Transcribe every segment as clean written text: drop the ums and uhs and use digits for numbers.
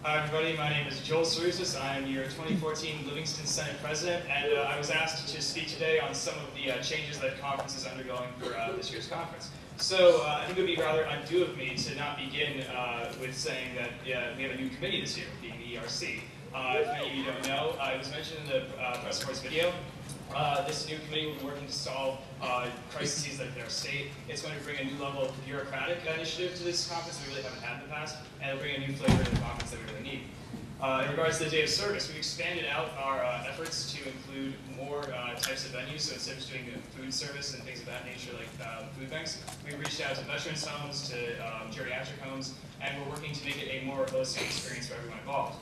Hi everybody, my name is Joel Sirusas. I am your 2014 Livingston Senate President, and I was asked to speak today on some of the changes that conference is undergoing for this year's conference. So I think it would be rather undue of me to not begin with saying that we have a new committee this year, being the ERC. If many of you don't know, it was mentioned in the press reports video. This new committee will be working to solve crises that hit our state. It's going to bring a new level of bureaucratic initiative to this conference that we really haven't had in the past, and it'll bring a new flavor to the conference that we really need. In regards to the day of service, we've expanded out our efforts to include more types of venues. So instead of just doing food service and things of that nature like food banks, we've reached out to veterans homes, to geriatric homes, and we're working to make it a more holistic experience for everyone involved.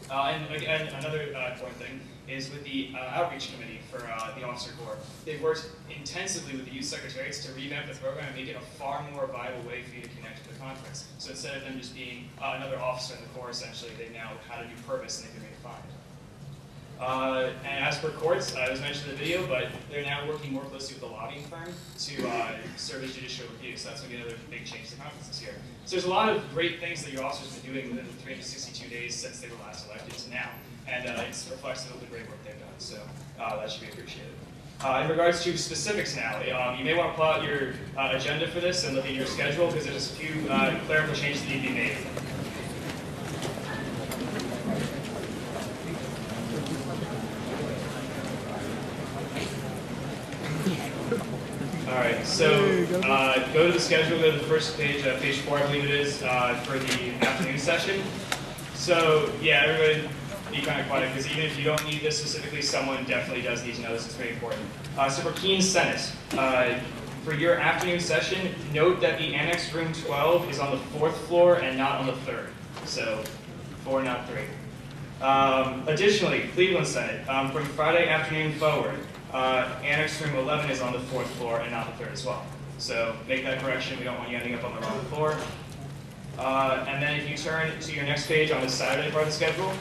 And again, another important thing is with the outreach committee for the officer corps. They've worked intensively with the youth secretariats to revamp the program and make it a far more viable way for you to connect with the conference. So instead of them just being another officer in the corps, essentially, they now had a new purpose and they can make it fine. And as for courts, it was mentioned in the video, but they're now working more closely with the lobbying firm to serve as judicial review. So that's going to be another big change to the conference this year. So there's a lot of great things that your officers have been doing within the 362 days since they were last elected to now. And it's reflective of the great work they've done. So that should be appreciated. In regards to specifics now, you may want to pull out your agenda for this and look at your schedule because there's a few clerical changes that need to be made. Alright, so go to the schedule, go to the first page, page 4 I believe it is, for the afternoon session. So yeah, everybody be kind of quiet because even if you don't need this specifically, someone definitely does need to know this, it's very important. So for Keene Senate, for your afternoon session, note that the Annex Room 12 is on the 4th floor and not on the 3rd. So 4, not 3. Additionally, Cleveland Senate, from Friday afternoon forward, Annex Room 11 is on the 4th floor and not the 3rd as well. So make that correction. We don't want you ending up on the wrong floor. And then if you turn to your next page on the Saturday part of the schedule,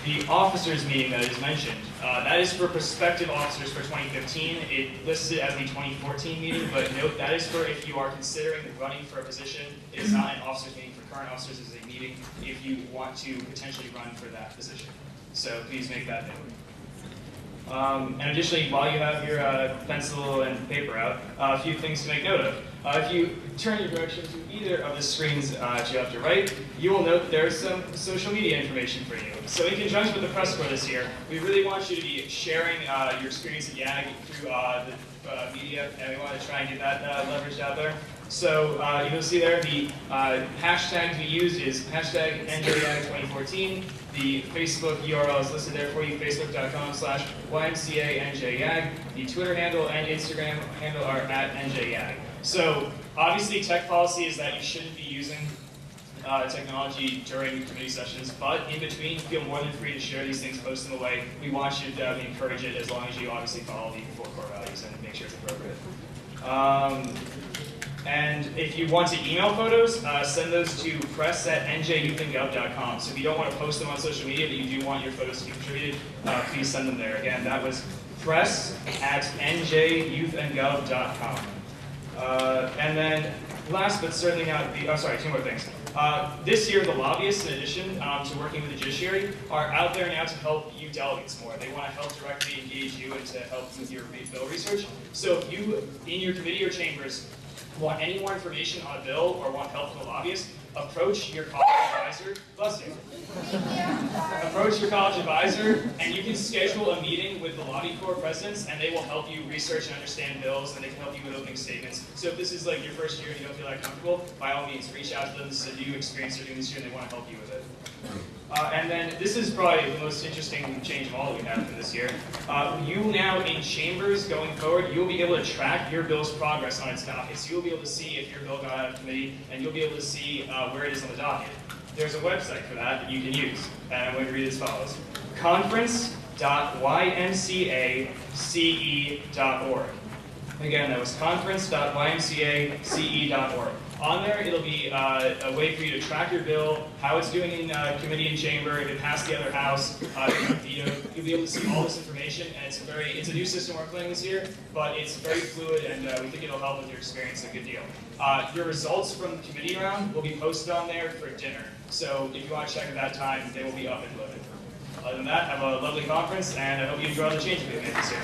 the officers meeting that is mentioned, that is for prospective officers for 2015. It lists it as the 2014 meeting, but note that is for if you are considering running for a position. It is not an officers meeting for current officers. It is a meeting if you want to potentially run for that position. So please make that note. And additionally, while you have your pencil and paper out, a few things to make note of. If you turn your direction to either of the screens to your left or right, you will note there's some social media information for you. So in conjunction with the press corps this year, we really want you to be sharing your experience at YAG through the media, and we want to try and get that leveraged out there. So you'll see there the hashtags we use is hashtag NJYAG2014. The Facebook URL is listed there for you, facebook.com/YMCANJYAG. The Twitter handle and Instagram handle are at NJYAG. So obviously tech policy is that you shouldn't be using technology during committee sessions, but in between, feel more than free to share these things, post them away. We want you to encourage it as long as you obviously follow the 4 core values and make sure it's appropriate. And if you want to email photos, send those to press@njyouthandgov.com. So if you don't want to post them on social media, but you do want your photos to be contributed, please send them there. Again, that was press@njyouthandgov.com. And then last but certainly not the, 2 more things. This year, the lobbyists, in addition to working with the judiciary, are out there now to help you delegates more. They want to help directly engage you and to help with your bill research. So if you, in your committee or chambers, want any more information on a bill or want help from a lobbyist, approach your college advisor. Bless you. Approach your college advisor, and you can schedule a meeting with the lobby corps presidents, and they will help you research and understand bills, and they can help you with opening statements. So if this is like your first year and you don't feel that comfortable, by all means, reach out to them. This is a new experience they're doing this year, and they want to help you with it. And then this is probably the most interesting change of all that we have for this year. You now in chambers going forward, you'll be able to track your bill's progress on its docket. So you'll be able to see if your bill got out of committee, and you'll be able to see where it is on the docket. There's a website for that you can use, and I'm going to read as follows: conference.ymcace.org. Again, that was conference.ymcace.org. On there, it'll be a way for you to track your bill, how it's doing in committee and chamber, if it passed the other house. You'll be able to see all this information, and it's a new system we're playing this year, but it's very fluid, and we think it'll help with your experience a good deal. Your results from the committee round will be posted on there for dinner. So if you want to check at that time, they will be up and loaded. Other than that, have a lovely conference, and I hope you enjoy all the changes we've made this year.